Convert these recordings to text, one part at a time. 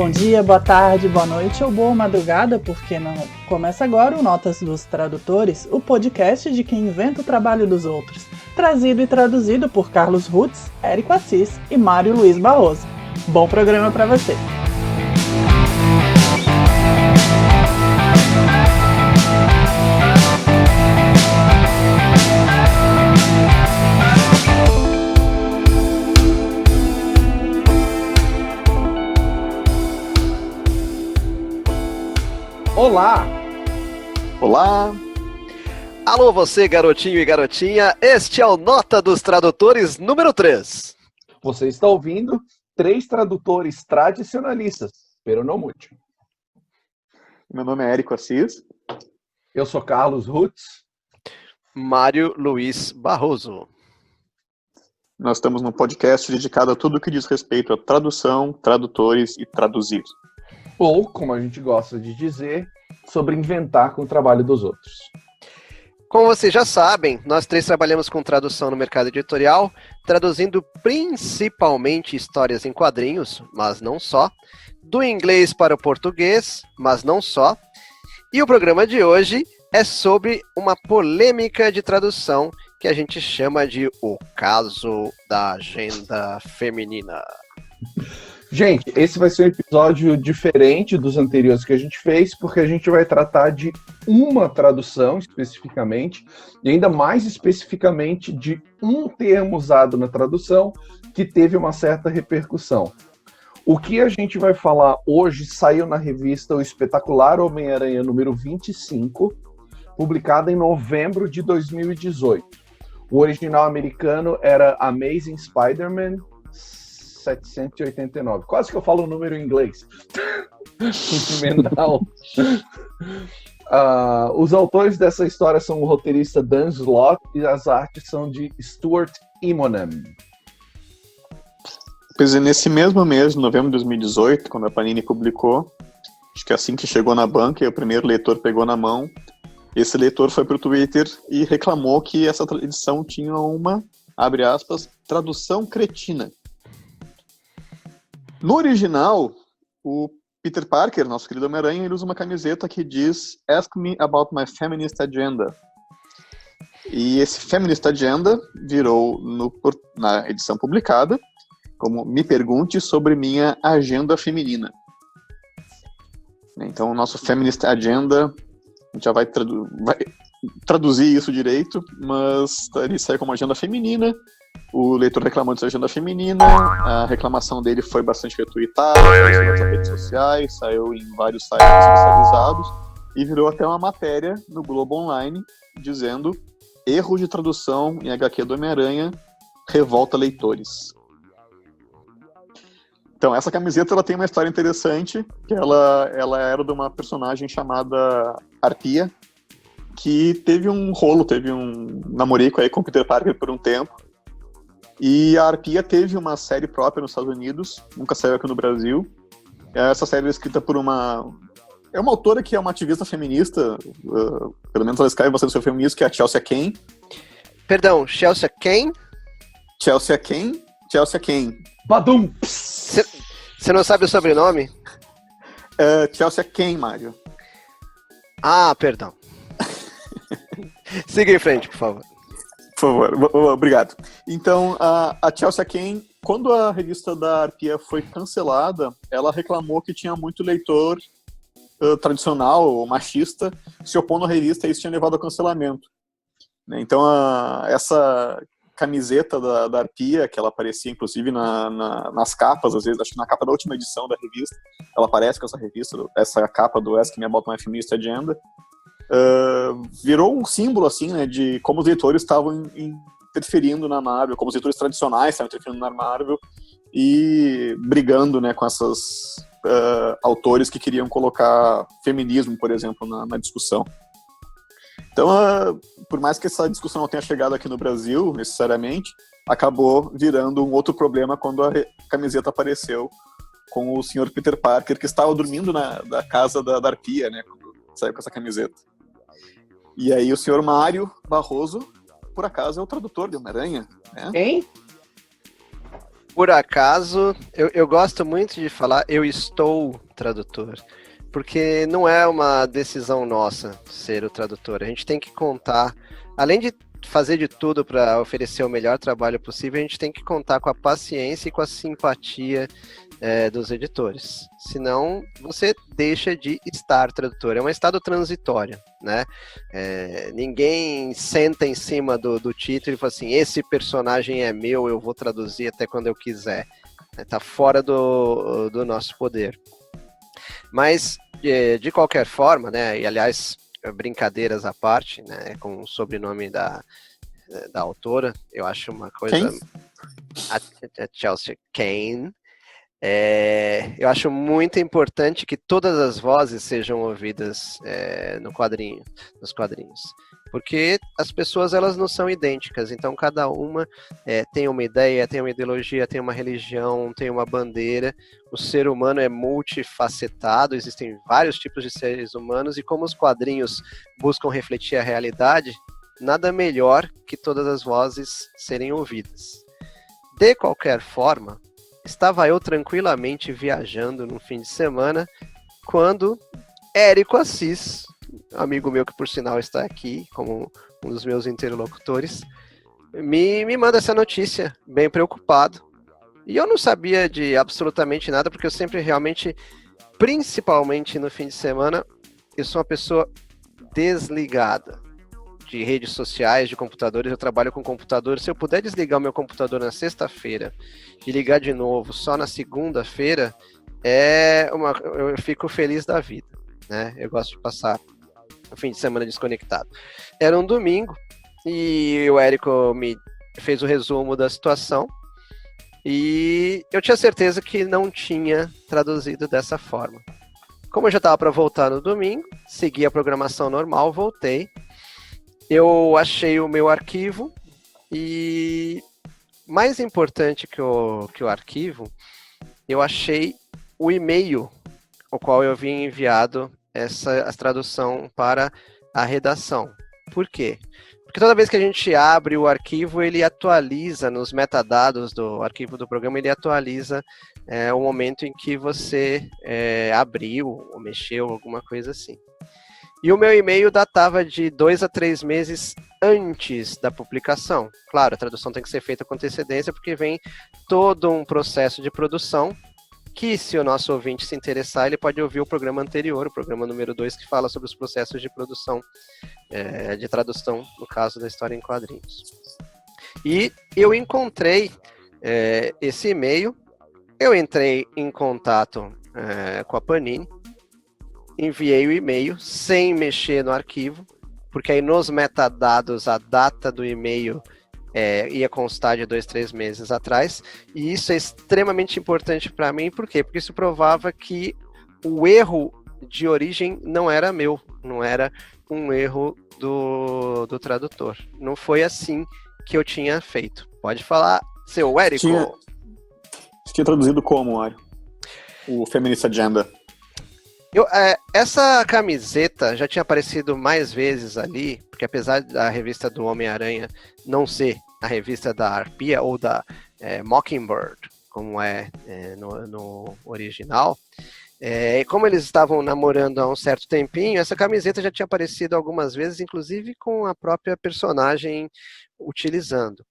Bom dia, boa tarde, boa noite ou boa madrugada, por que não? Começa agora o Notas dos Tradutores, o podcast de quem inventa o trabalho dos outros. Trazido e traduzido por Carlos Rutz, Érico Assis e Mário Luiz Barroso. Bom programa para você! Olá! Olá! Alô você, garotinho e garotinha, este é o Nota dos Tradutores número 3. Você está ouvindo 3 tradutores tradicionalistas, pero não muito. Meu nome é Érico Assis. Eu sou Carlos Rutz. Mário Luiz Barroso. Nós estamos num podcast dedicado a tudo que diz respeito a tradução, tradutores e traduzir. Ou, como a gente gosta de dizer, sobre inventar com o trabalho dos outros. Como vocês já sabem, nós 3 trabalhamos com tradução no mercado editorial, traduzindo principalmente histórias em quadrinhos, mas não só, do inglês para o português, mas não só. E o programa de hoje é sobre uma polêmica de tradução que a gente chama de o caso da agenda feminina. Gente, esse vai ser um episódio diferente dos anteriores que a gente fez, porque a gente vai tratar de uma tradução especificamente, e ainda mais especificamente de um termo usado na tradução que teve uma certa repercussão. O que a gente vai falar hoje saiu na revista O Espetacular Homem-Aranha número 25, publicada em novembro de 2018. O original americano era Amazing Spider-Man 789. Quase que eu falo o número em inglês. Sentimental. Os autores dessa história são o roteirista Dan Slott e as artes são de Stuart Immonen. Pois é, nesse mesmo mês, de novembro de 2018, quando a Panini publicou, acho que assim que chegou na banca e o primeiro leitor pegou na mão, esse leitor foi para o Twitter e reclamou que essa edição tinha uma, abre aspas, tradução cretina. No original, o Peter Parker, nosso querido Homem-Aranha, ele usa uma camiseta que diz Ask me about my feminist agenda. E esse feminist agenda virou, na edição publicada, como Me Pergunte sobre minha agenda feminina. Então, o nosso feminist agenda, a gente já vai traduzir isso direito, mas ele sai como agenda feminina. O leitor reclamou dessa agenda feminina, a reclamação dele foi bastante retweetada, saiu nas redes sociais, saiu em vários sites especializados e virou até uma matéria no Globo Online dizendo erro de tradução em HQ do Homem-Aranha revolta leitores. Então, essa camiseta ela tem uma história interessante, que ela era de uma personagem chamada Arpia, que teve um namorico aí com o Peter Parker por um tempo. E a Arpia teve uma série própria nos Estados Unidos, nunca saiu aqui no Brasil. Essa série é escrita por uma autora que é uma ativista feminista, pelo menos ela escreve bastante sobre feminismo, que é a Chelsea Cain. Perdão, Chelsea Cain? Chelsea Cain. Badum! Você não sabe o sobrenome? Chelsea Cain, Mário. Ah, perdão. Siga em frente, por favor. Por favor, obrigado. Então, a Chelsea Cain, quando a revista da Arpia foi cancelada, ela reclamou que tinha muito leitor tradicional ou machista se opondo à revista e isso tinha levado ao cancelamento. Então, essa camiseta da Arpia, que ela aparecia inclusive nas capas, às vezes, acho que na capa da última edição da revista, ela aparece com essa capa do Ask Me About My Feminist Agenda, virou um símbolo assim, né, de como os leitores estavam interferindo na Marvel, como os leitores tradicionais estavam interferindo na Marvel e brigando, né, com esses autores que queriam colocar feminismo, por exemplo, na discussão. Então, por mais que essa discussão não tenha chegado aqui no Brasil, necessariamente, acabou virando um outro problema quando a camiseta apareceu com o Sr. Peter Parker, que estava dormindo na casa da Arpia, né, quando saiu com essa camiseta. E aí o Sr. Mário Barroso, por acaso, é o tradutor de Homem-Aranha, né? Hein? Por acaso, eu gosto muito de falar eu estou tradutor, porque não é uma decisão nossa ser o tradutor. A gente tem que contar, além de fazer de tudo para oferecer o melhor trabalho possível, a gente tem que contar com a paciência e com a simpatia dos editores. Senão, você deixa de estar tradutor. É um estado transitório, né? Ninguém senta em cima do título e fala assim, esse personagem é meu, eu vou traduzir até quando eu quiser. Está fora do nosso poder. Mas, de qualquer forma, né? E aliás, brincadeiras à parte, né? Com o sobrenome da autora, eu acho uma coisa... Quem? A Chelsea Cain. Eu acho muito importante que todas as vozes sejam ouvidas nos quadrinhos, porque as pessoas elas não são idênticas, então cada uma tem uma ideia, tem uma ideologia, tem uma religião, tem uma bandeira. O ser humano é multifacetado, existem vários tipos de seres humanos, e como os quadrinhos buscam refletir a realidade, nada melhor que todas as vozes serem ouvidas. De qualquer forma, estava eu tranquilamente viajando no fim de semana, quando Érico Assis, amigo meu que por sinal está aqui como um dos meus interlocutores, me manda essa notícia, bem preocupado. E eu não sabia de absolutamente nada, porque eu sempre realmente, principalmente no fim de semana, eu sou uma pessoa desligada de redes sociais, de computadores. Eu trabalho com computador. Se eu puder desligar o meu computador na sexta-feira e ligar de novo só na segunda-feira, eu fico feliz da vida, né? Eu gosto de passar o fim de semana desconectado. Era um domingo e o Érico me fez o resumo da situação e eu tinha certeza que não tinha traduzido dessa forma. Como eu já estava para voltar no domingo, segui a programação normal, voltei. Eu achei o meu arquivo e, mais importante que o arquivo, eu achei o e-mail o qual eu havia enviado a tradução para a redação. Por quê? Porque toda vez que a gente abre o arquivo, ele atualiza nos metadados do arquivo do programa, ele atualiza o momento em que você abriu ou mexeu, alguma coisa assim. E o meu e-mail datava de 2 a 3 meses antes da publicação. Claro, a tradução tem que ser feita com antecedência, porque vem todo um processo de produção, que se o nosso ouvinte se interessar, ele pode ouvir o programa anterior, o programa número 2, que fala sobre os processos de produção, de tradução, no caso da história em quadrinhos. E eu encontrei esse e-mail, eu entrei em contato com a Panini, enviei o e-mail sem mexer no arquivo, porque aí nos metadados a data do e-mail ia constar de 2, 3 meses atrás, e isso é extremamente importante para mim. Por quê? Porque isso provava que o erro de origem não era meu, não era um erro do tradutor. Não foi assim que eu tinha feito. Pode falar, seu Érico. Tinha traduzido como, Mário? O Feminist Agenda. Essa camiseta já tinha aparecido mais vezes ali, porque apesar da revista do Homem-Aranha não ser a revista da Arpia ou da Mockingbird, como no original, como eles estavam namorando há um certo tempinho, essa camiseta já tinha aparecido algumas vezes, inclusive com a própria personagem utilizando.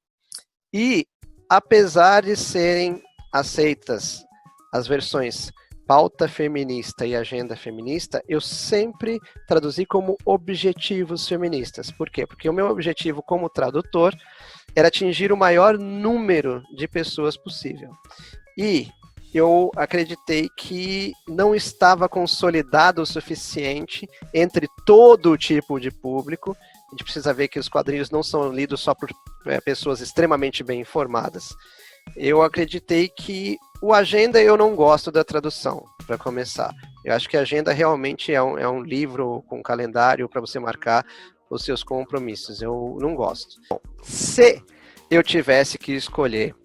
E, apesar de serem aceitas as versões pauta feminista e agenda feminista, eu sempre traduzi como objetivos feministas. Por quê? Porque o meu objetivo como tradutor era atingir o maior número de pessoas possível. E eu acreditei que não estava consolidado o suficiente entre todo tipo de público. A gente precisa ver que os quadrinhos não são lidos só por pessoas extremamente bem informadas. Eu acreditei que o agenda eu não gosto da tradução, para começar. Eu acho que a agenda realmente é um livro com calendário para você marcar os seus compromissos. Eu não gosto. Bom, se eu tivesse que escolher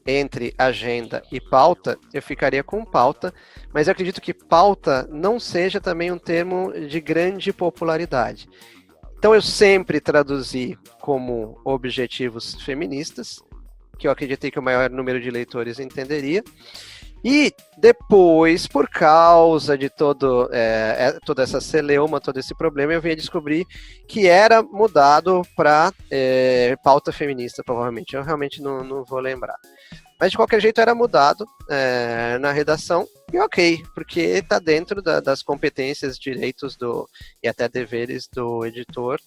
entre agenda e pauta, eu ficaria com pauta, mas eu acredito que pauta não seja também um termo de grande popularidade. Então eu sempre traduzi como objetivos feministas, que eu acreditei que o maior número de leitores entenderia. E depois, por causa de toda essa celeuma, todo esse problema, eu vim a descobrir que era mudado para pauta feminista, provavelmente. Eu realmente não vou lembrar. Mas, de qualquer jeito, era mudado na redação. E ok, porque está dentro das competências, direitos e até deveres do editor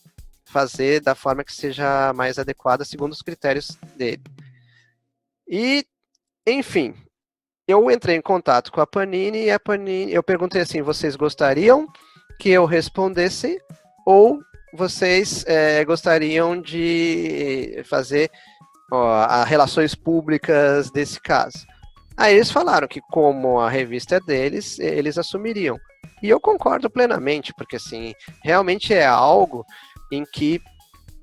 fazer da forma que seja mais adequada, segundo os critérios dele. E, enfim, eu entrei em contato com a Panini e eu perguntei assim, vocês gostariam que eu respondesse ou vocês gostariam de fazer as relações públicas desse caso? Aí eles falaram que como a revista é deles, eles assumiriam. E eu concordo plenamente, porque assim, realmente é algo em que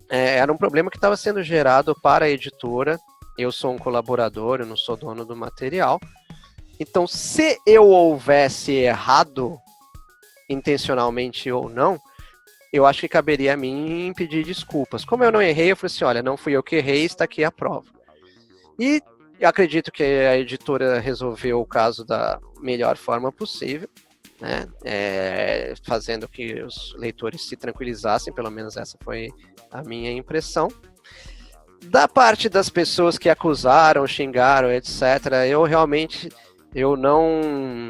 era um problema que estava sendo gerado para a editora. Eu sou um colaborador, eu não sou dono do material. Então, se eu houvesse errado, intencionalmente ou não, eu acho que caberia a mim pedir desculpas. Como eu não errei, eu falei assim, olha, não fui eu que errei, está aqui a prova. E acredito que a editora resolveu o caso da melhor forma possível, né? Fazendo que os leitores se tranquilizassem, pelo menos essa foi a minha impressão. Da parte das pessoas que acusaram, xingaram, etc., eu não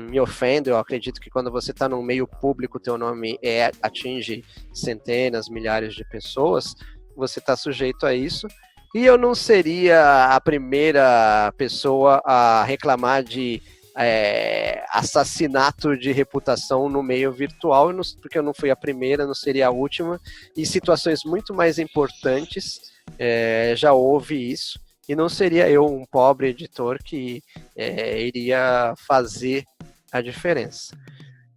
me ofendo. Eu acredito que quando você está num meio público, teu nome atinge centenas, milhares de pessoas, você está sujeito a isso. E eu não seria a primeira pessoa a reclamar de assassinato de reputação no meio virtual, porque eu não fui a primeira, não seria a última. E situações muito mais importantes já houve isso. E não seria eu, um pobre editor, que iria fazer a diferença.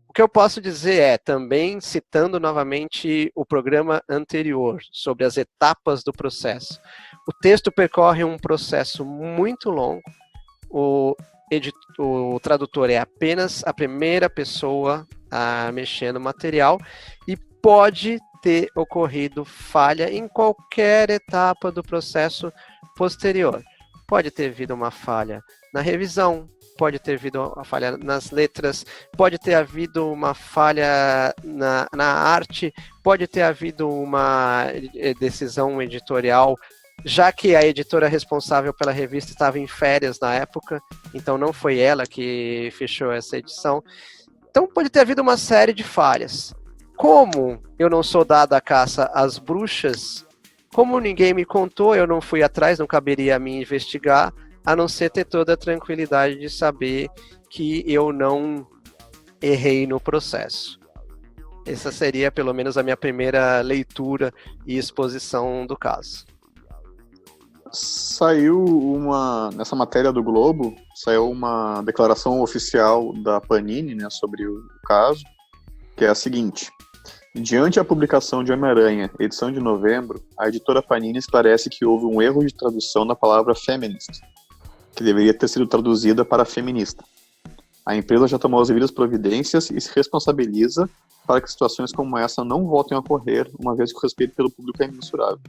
O que eu posso dizer também citando novamente o programa anterior, sobre as etapas do processo. O texto percorre um processo muito longo, o tradutor é apenas a primeira pessoa a mexer no material e pode ter ocorrido falha em qualquer etapa do processo posterior. Pode ter havido uma falha na revisão, pode ter havido uma falha nas letras, pode ter havido uma falha na arte, pode ter havido uma decisão editorial, já que a editora responsável pela revista estava em férias na época, então não foi ela que fechou essa edição. Então pode ter havido uma série de falhas. Como eu não sou dado à caça às bruxas, como ninguém me contou, eu não fui atrás, não caberia a mim investigar, a não ser ter toda a tranquilidade de saber que eu não errei no processo. Essa seria, pelo menos, a minha primeira leitura e exposição do caso. Nessa matéria do Globo, saiu uma declaração oficial da Panini, né, sobre o caso, que é a seguinte: diante da publicação de Homem-Aranha, edição de novembro, a editora Panini esclarece que houve um erro de tradução da palavra feminist, que deveria ter sido traduzida para feminista. A empresa já tomou as devidas providências e se responsabiliza para que situações como essa não voltem a ocorrer, uma vez que o respeito pelo público é imensurável.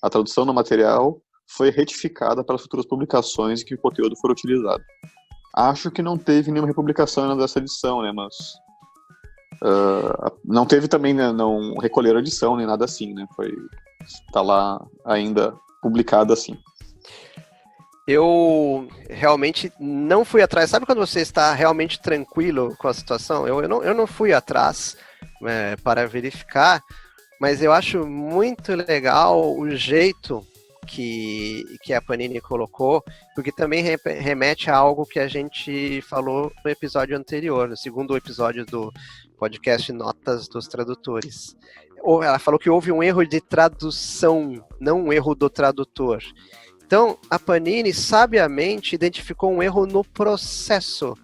A tradução do material foi retificada para futuras publicações em que o conteúdo for utilizado. Acho que não teve nenhuma republicação dessa edição, né, mas não teve também, né, não recolheram a edição nem nada assim, né? Tá lá ainda publicado assim. Eu realmente não fui atrás. Sabe quando você está realmente tranquilo com a situação? Eu não fui atrás para verificar, mas eu acho muito legal o jeito que a Panini colocou, porque também remete a algo que a gente falou no episódio anterior, no segundo episódio do podcast Notas dos Tradutores. Ela falou que houve um erro de tradução, não um erro do tradutor. Então, a Panini sabiamente identificou um erro no processo.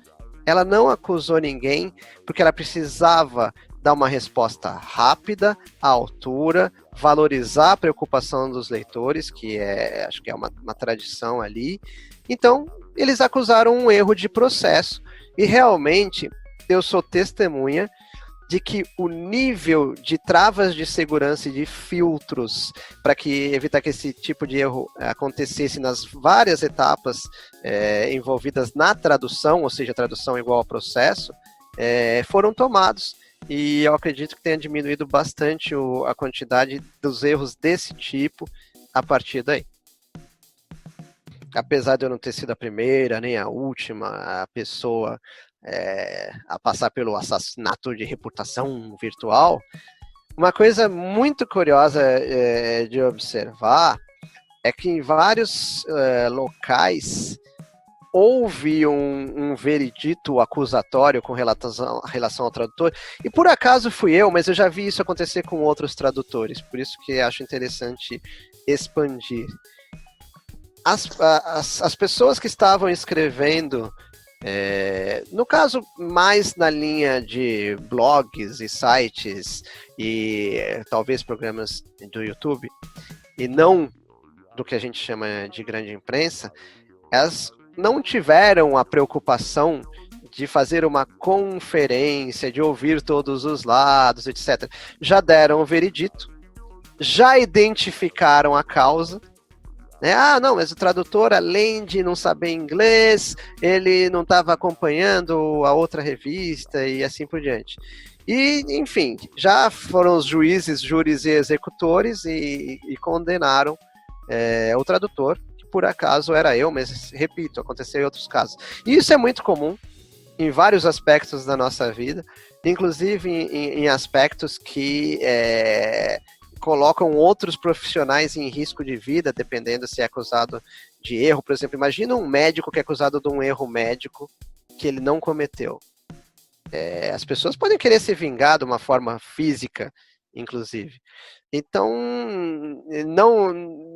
Ela não acusou ninguém, porque ela precisava dar uma resposta rápida, à altura, valorizar a preocupação dos leitores, que acho que é uma tradição ali. Então, eles acusaram um erro de processo. E realmente, eu sou testemunha de que o nível de travas de segurança e de filtros para evitar que esse tipo de erro acontecesse nas várias etapas envolvidas na tradução, ou seja, tradução igual ao processo, foram tomados. E eu acredito que tenha diminuído bastante a quantidade dos erros desse tipo a partir daí. Apesar de eu não ter sido a primeira, nem a última pessoa a passar pelo assassinato de reputação virtual, uma coisa muito curiosa de observar é que em vários locais houve um veredito acusatório com relação ao tradutor, e por acaso fui eu, mas eu já vi isso acontecer com outros tradutores, por isso que acho interessante expandir. As pessoas que estavam escrevendo, no caso mais na linha de blogs e sites e talvez programas do YouTube, e não do que a gente chama de grande imprensa, elas não tiveram a preocupação de fazer uma conferência, de ouvir todos os lados, etc. Já deram o veredito, já identificaram a causa, né? Ah, não, mas o tradutor, além de não saber inglês, ele não estava acompanhando a outra revista e assim por diante. E, enfim, já foram os juízes, júris e executores e condenaram o tradutor, que por acaso era eu, mas, repito, aconteceu em outros casos. E isso é muito comum em vários aspectos da nossa vida, inclusive em aspectos que colocam outros profissionais em risco de vida, dependendo se é acusado de erro. Por exemplo, imagina um médico que é acusado de um erro médico que ele não cometeu. As pessoas podem querer se vingar de uma forma física, inclusive. Então,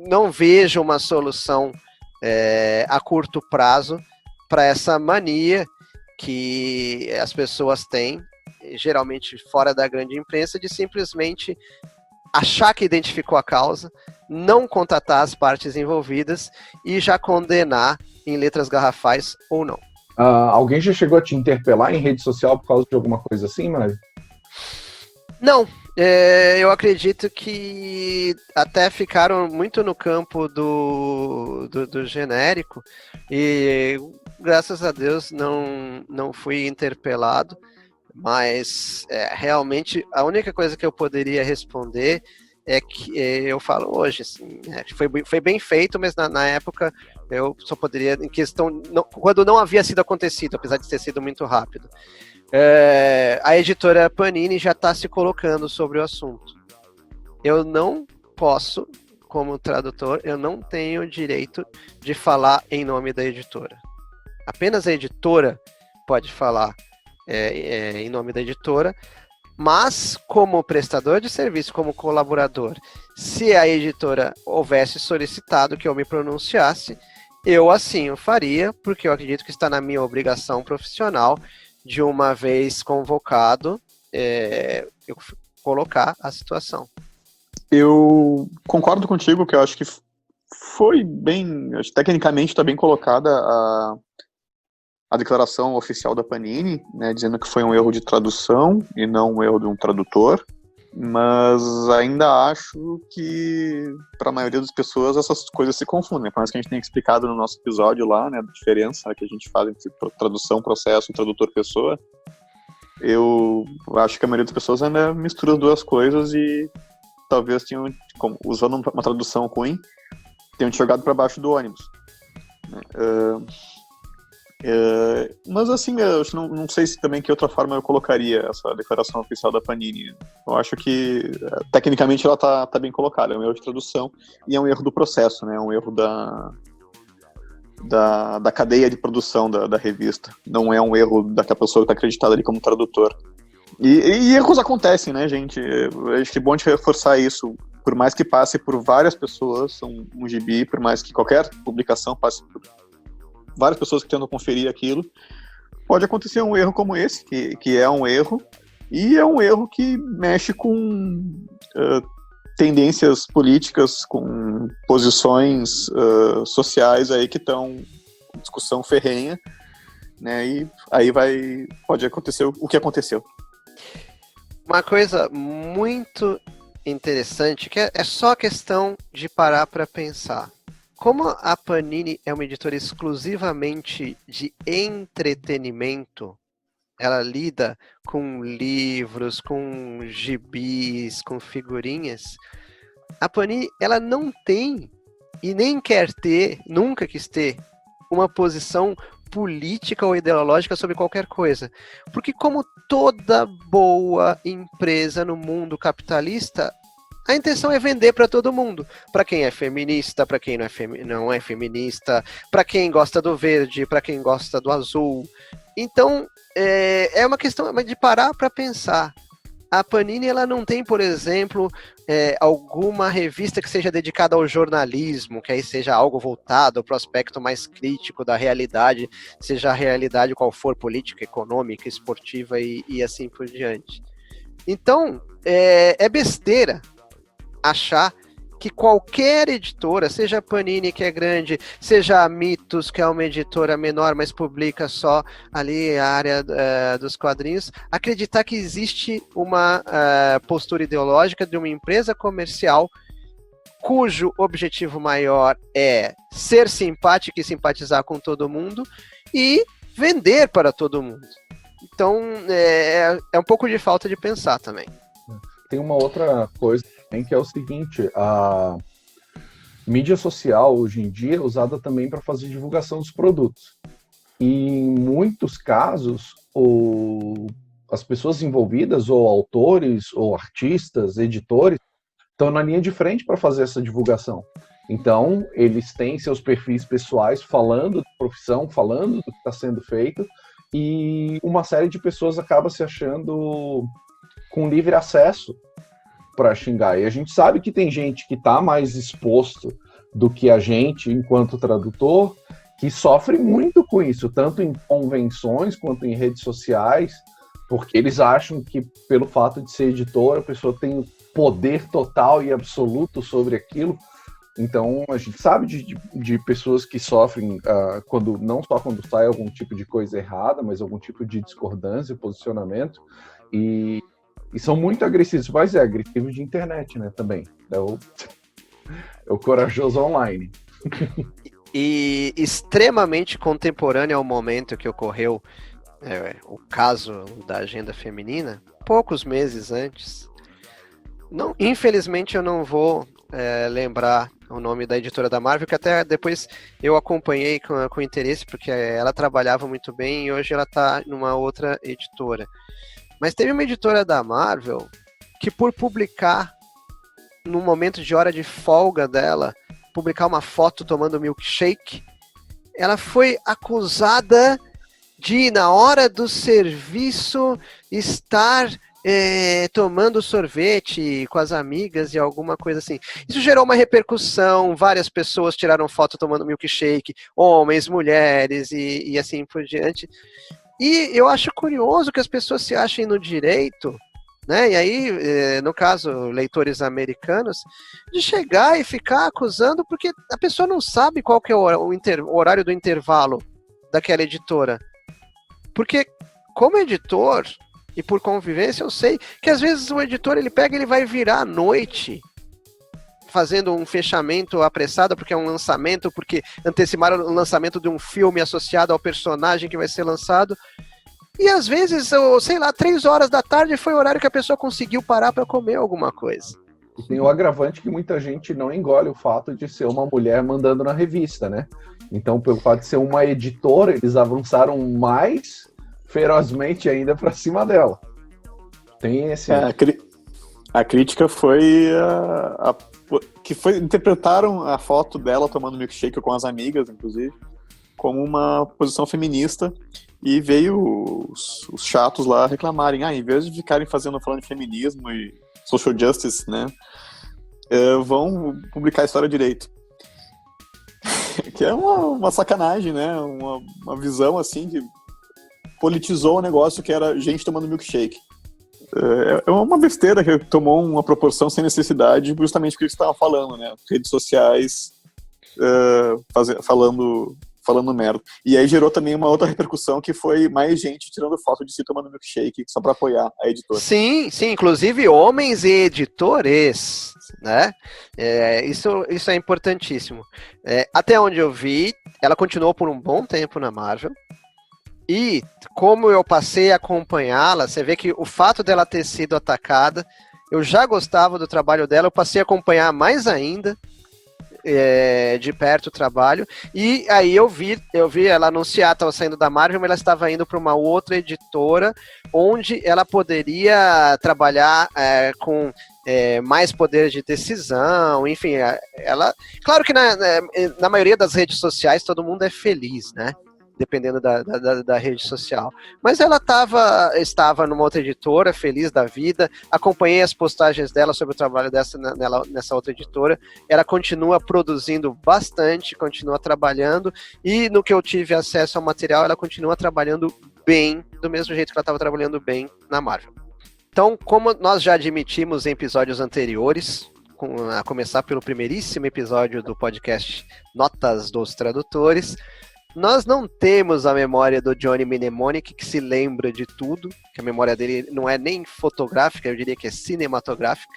não vejo uma solução a curto prazo para essa mania que as pessoas têm, geralmente fora da grande imprensa, de simplesmente achar que identificou a causa, não contatar as partes envolvidas e já condenar em letras garrafais ou não. Alguém já chegou a te interpelar em rede social por causa de alguma coisa assim, Mário? Não, eu acredito que até ficaram muito no campo do genérico e graças a Deus não fui interpelado, mas realmente a única coisa que eu poderia responder é que eu falo hoje, assim, foi bem feito, mas na época eu só poderia, em questão, quando não havia sido acontecido, apesar de ter sido muito rápido. A editora Panini já está se colocando sobre o assunto. Eu não posso, como tradutor, eu não tenho direito de falar em nome da editora. Apenas a editora pode falar em nome da editora, mas como prestador de serviço, como colaborador, se a editora houvesse solicitado que eu me pronunciasse, eu assim o faria, porque eu acredito que está na minha obrigação profissional de uma vez convocado, eu colocar a situação. Eu concordo contigo, que eu acho que foi bem, tecnicamente está bem colocada a declaração oficial da Panini, né, dizendo que foi um erro de tradução e não um erro de um tradutor, mas ainda acho que para a maioria das pessoas essas coisas se confundem, por mais que a gente tenha explicado no nosso episódio lá, né, a diferença que a gente faz entre tradução, processo e tradutor pessoa. Eu acho que a maioria das pessoas ainda mistura as duas coisas e talvez tenham, usando uma tradução ruim, tenham te jogado para baixo do ônibus. Mas assim, eu não sei se também que outra forma eu colocaria essa declaração oficial da Panini. Eu acho que tecnicamente ela tá bem colocada, é um erro de tradução e é um erro do processo, né? É um erro da cadeia de produção da revista, não é um erro daquela pessoa que está acreditada ali como tradutor. E erros acontecem, né, gente? Acho que é bom de reforçar isso. Por mais que passe por várias pessoas, um gibi, por mais que qualquer publicação passe por várias pessoas que tentam conferir aquilo, pode acontecer um erro como esse, que é um erro, e é um erro que mexe com tendências políticas, com posições sociais aí que estão em discussão ferrenha, né, e aí pode acontecer o que aconteceu. Uma coisa muito interessante, que é só questão de parar para pensar. Como a Panini é uma editora exclusivamente de entretenimento, ela lida com livros, com gibis, com figurinhas, a Panini ela não tem e nem quer ter, nunca quis ter, uma posição política ou ideológica sobre qualquer coisa. Porque como toda boa empresa no mundo capitalista, a intenção é vender para todo mundo. Para quem é feminista, para quem não é feminista, para quem gosta do verde, para quem gosta do azul. Então, é uma questão de parar para pensar. A Panini ela não tem, por exemplo, alguma revista que seja dedicada ao jornalismo, que aí seja algo voltado para o aspecto mais crítico da realidade, seja a realidade qual for, política, econômica, esportiva e assim por diante. Então, é besteira achar que qualquer editora, seja a Panini, que é grande, seja a Mitos, que é uma editora menor, mas publica só ali a área dos quadrinhos, acreditar que existe uma postura ideológica de uma empresa comercial cujo objetivo maior é ser simpática e simpatizar com todo mundo e vender para todo mundo. Então, é um pouco de falta de pensar também. Tem uma outra coisa também, que é o seguinte: a mídia social hoje em dia é usada também para fazer divulgação dos produtos. E em muitos casos, as pessoas envolvidas, ou autores, ou artistas, editores, estão na linha de frente para fazer essa divulgação. Então, eles têm seus perfis pessoais falando da profissão, falando do que está sendo feito, e uma série de pessoas acaba se achando com livre acesso para xingar. E a gente sabe que tem gente que está mais exposto do que a gente, enquanto tradutor, que sofre muito com isso, tanto em convenções quanto em redes sociais, porque eles acham que, pelo fato de ser editor, a pessoa tem o poder total e absoluto sobre aquilo. Então, a gente sabe de pessoas que sofrem, não só quando sai algum tipo de coisa errada, mas algum tipo de discordância, posicionamento, e são muito agressivos, mas agressivos de internet, né, também. É o corajoso online. E extremamente contemporâneo ao momento que ocorreu o caso da agenda feminina, poucos meses antes. Não, infelizmente eu não vou lembrar o nome da editora da Marvel, que até depois eu acompanhei com interesse, porque ela trabalhava muito bem e hoje ela está numa outra editora. Mas teve uma editora da Marvel que, por publicar, no momento de hora de folga dela, publicar uma foto tomando milkshake, ela foi acusada de, na hora do serviço, estar tomando sorvete com as amigas e alguma coisa assim. Isso gerou uma repercussão, várias pessoas tiraram foto tomando milkshake, homens, mulheres e assim por diante. E eu acho curioso que as pessoas se achem no direito, né? E aí, no caso, leitores americanos, de chegar e ficar acusando, porque a pessoa não sabe qual que é o horário do intervalo daquela editora. Porque, como editor, e por convivência, eu sei que às vezes o editor ele vai virar à noite, fazendo um fechamento apressado, porque é um lançamento, porque anteciparam o lançamento de um filme associado ao personagem que vai ser lançado. E às vezes, 3 horas da tarde foi o horário que a pessoa conseguiu parar para comer alguma coisa. E tem o agravante que muita gente não engole o fato de ser uma mulher mandando na revista, né? Então, pelo fato de ser uma editora, eles avançaram mais ferozmente ainda para cima dela. Tem esse... A crítica foi interpretaram a foto dela tomando milkshake com as amigas, inclusive, como uma posição feminista, e veio os chatos lá reclamarem, em vez de ficarem falando de feminismo e social justice, né, vão publicar a história direito. Que é uma sacanagem, né, uma visão assim que politizou o negócio que era gente tomando milkshake. É uma besteira que tomou uma proporção sem necessidade, justamente porque você estava falando, né? Redes sociais falando merda. E aí gerou também uma outra repercussão, que foi mais gente tirando foto de si tomando milkshake, só pra apoiar a editora. Sim, inclusive homens e editores, né? Isso é importantíssimo. Até onde eu vi, ela continuou por um bom tempo na Marvel. E como eu passei a acompanhá-la, você vê que o fato dela ter sido atacada, eu já gostava do trabalho dela, eu passei a acompanhar mais ainda de perto o trabalho, e aí eu vi ela anunciar, estava saindo da Marvel, mas ela estava indo para uma outra editora, onde ela poderia trabalhar com mais poder de decisão, enfim, claro que na maioria das redes sociais todo mundo é feliz, né? Dependendo da rede social. Mas ela estava numa outra editora, feliz da vida, acompanhei as postagens dela sobre o trabalho nessa outra editora, ela continua produzindo bastante, continua trabalhando, e no que eu tive acesso ao material, ela continua trabalhando bem, do mesmo jeito que ela estava trabalhando bem na Marvel. Então, como nós já admitimos em episódios anteriores, a começar pelo primeiríssimo episódio do podcast Notas dos Tradutores, nós não temos a memória do Johnny Mnemonic, que se lembra de tudo, que a memória dele não é nem fotográfica, eu diria que é cinematográfica.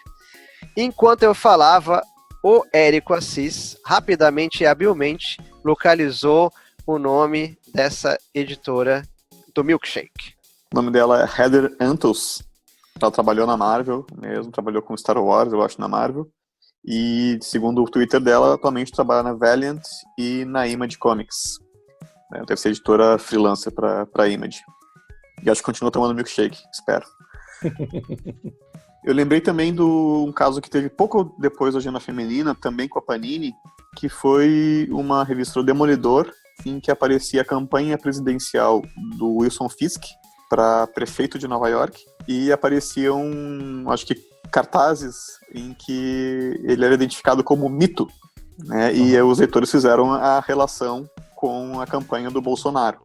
Enquanto eu falava, o Érico Assis, rapidamente e habilmente, localizou o nome dessa editora do Milkshake. O nome dela é Heather Antos. Ela trabalhou na Marvel mesmo, trabalhou com Star Wars, eu acho, na Marvel. E, segundo o Twitter dela, atualmente trabalha na Valiant e na Image Comics. Deve ser editora freelancer para Image. E acho que continua tomando milkshake, espero. Eu lembrei também de um caso que teve pouco depois da Agenda Feminina, também com a Panini, que foi uma revista Demolidor, em que aparecia a campanha presidencial do Wilson Fisk para prefeito de Nova York, e apareciam, acho que, cartazes em que ele era identificado como mito, né? E os leitores fizeram a relação com a campanha do Bolsonaro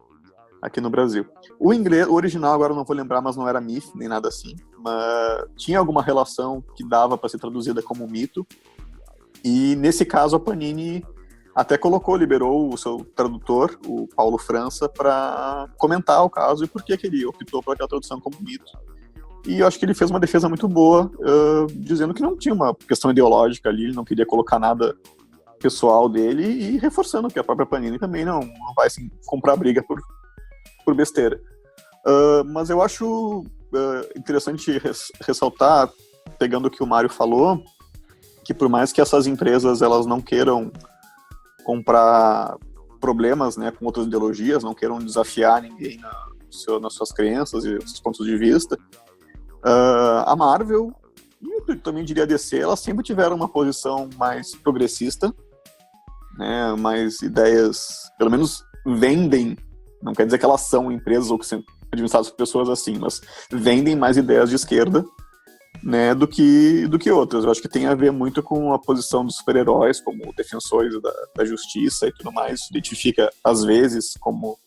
aqui no Brasil. O original agora eu não vou lembrar, mas não era MIF, nem nada assim, mas tinha alguma relação que dava para ser traduzida como mito, e nesse caso a Panini até liberou o seu tradutor, o Paulo França, para comentar o caso e por que ele optou por aquela tradução como mito. E eu acho que ele fez uma defesa muito boa, dizendo que não tinha uma questão ideológica ali, ele não queria colocar nada pessoal dele, e reforçando que a própria Panini também não vai assim, comprar briga por besteira. Mas eu acho interessante ressaltar, pegando o que o Mário falou, que por mais que essas empresas elas não queiram comprar problemas, né, com outras ideologias, não queiram desafiar ninguém nas suas crenças e seus pontos de vista, a Marvel, e eu também diria a DC, elas sempre tiveram uma posição mais progressista, né, mais ideias, pelo menos vendem, não quer dizer que elas são empresas ou que são administradas por pessoas assim, mas vendem mais ideias de esquerda, né, do que outras. Eu acho que tem a ver muito com a posição dos super-heróis, como defensores da justiça e tudo mais, isso identifica às vezes como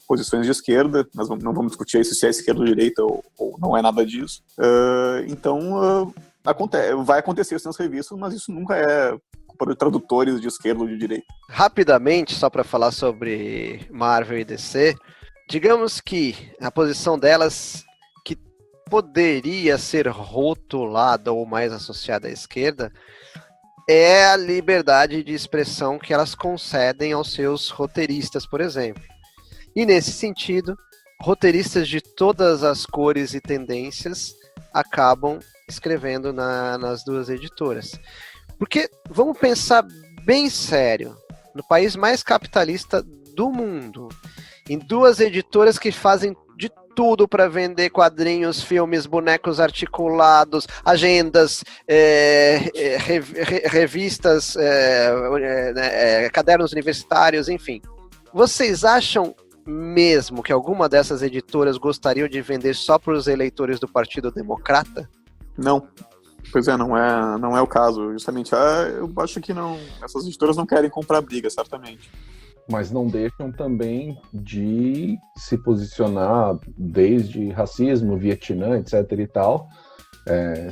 posições de esquerda, mas não vamos discutir isso se é esquerda ou direita ou não é nada disso. Então, vai acontecer isso nas revistas, mas isso nunca é para tradutores de esquerda ou de direita. Rapidamente, só para falar sobre Marvel e DC, digamos que a posição delas, que poderia ser rotulada ou mais associada à esquerda, é a liberdade de expressão que elas concedem aos seus roteiristas, por exemplo. E nesse sentido, roteiristas de todas as cores e tendências acabam escrevendo nas duas editoras. Porque, vamos pensar bem sério, no país mais capitalista do mundo, em duas editoras que fazem de tudo para vender quadrinhos, filmes, bonecos articulados, agendas, revistas, cadernos universitários, enfim. Vocês acham mesmo que alguma dessas editoras gostariam de vender só para os eleitores do Partido Democrata? Não. Pois é, não é o caso. Justamente, eu acho que não. Essas editoras não querem comprar briga, certamente. Mas não deixam também de se posicionar desde racismo, Vietnã, etc. e tal.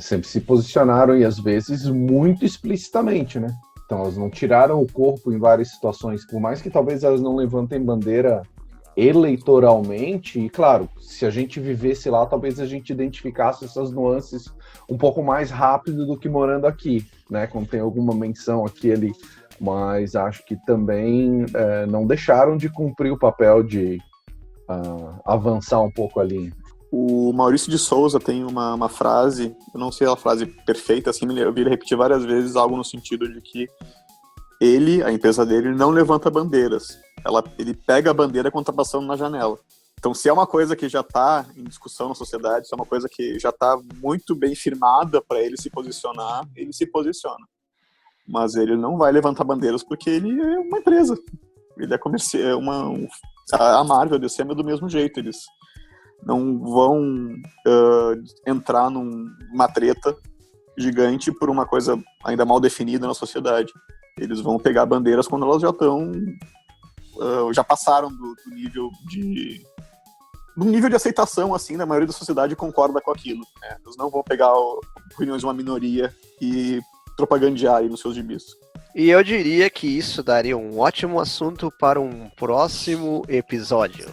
Sempre se posicionaram, e às vezes muito explicitamente, né? Então elas não tiraram o corpo em várias situações, por mais que talvez elas não levantem bandeira eleitoralmente, e claro, se a gente vivesse lá, talvez a gente identificasse essas nuances um pouco mais rápido do que morando aqui, né? Quando tem alguma menção aqui e ali. Mas acho que também não deixaram de cumprir o papel de avançar um pouco ali. O Maurício de Souza tem uma frase, eu não sei a frase perfeita, assim, eu vi ele repetir várias vezes algo no sentido de que ele, a empresa dele, não levanta bandeiras. Ele pega a bandeira quando está passando na janela. Então, se é uma coisa que já está em discussão na sociedade, se é uma coisa que já está muito bem firmada para ele se posicionar, ele se posiciona. Mas ele não vai levantar bandeiras porque ele é uma empresa. Ele é comercial, a Marvel, a DC é do mesmo jeito. Eles não vão entrar numa treta gigante por uma coisa ainda mal definida na sociedade. Eles vão pegar bandeiras quando elas já estão já passaram do nível de aceitação, assim, da maioria da sociedade concorda com aquilo, né? Eles não vão pegar opiniões de uma minoria e propagandear aí nos seus gibis. E eu diria que isso daria um ótimo assunto para um próximo episódio.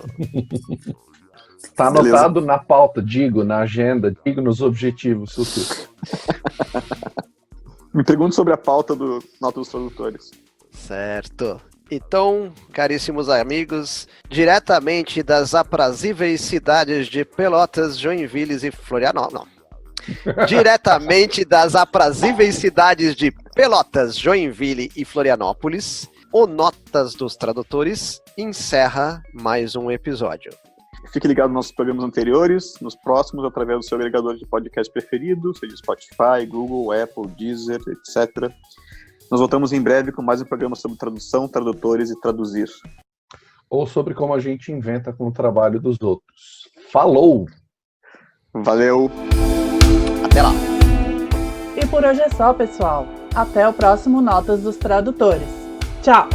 Está anotado na pauta, digo, na agenda, digo nos objetivos, Sussu. Me pergunte sobre a pauta do Nota dos Tradutores. Certo. Então, caríssimos amigos, diretamente das aprazíveis cidades de Pelotas, Joinville e Florianópolis. Não. Diretamente das aprazíveis cidades de Pelotas, Joinville e Florianópolis, o Notas dos Tradutores encerra mais um episódio. Fique ligado nos nossos programas anteriores, nos próximos, através do seu agregador de podcast preferido, seja Spotify, Google, Apple, Deezer, etc. Nós voltamos em breve com mais um programa sobre tradução, tradutores e traduzir. Ou sobre como a gente inventa com o trabalho dos outros. Falou! Valeu! Até lá! E por hoje é só, pessoal. Até o próximo Notas dos Tradutores. Tchau!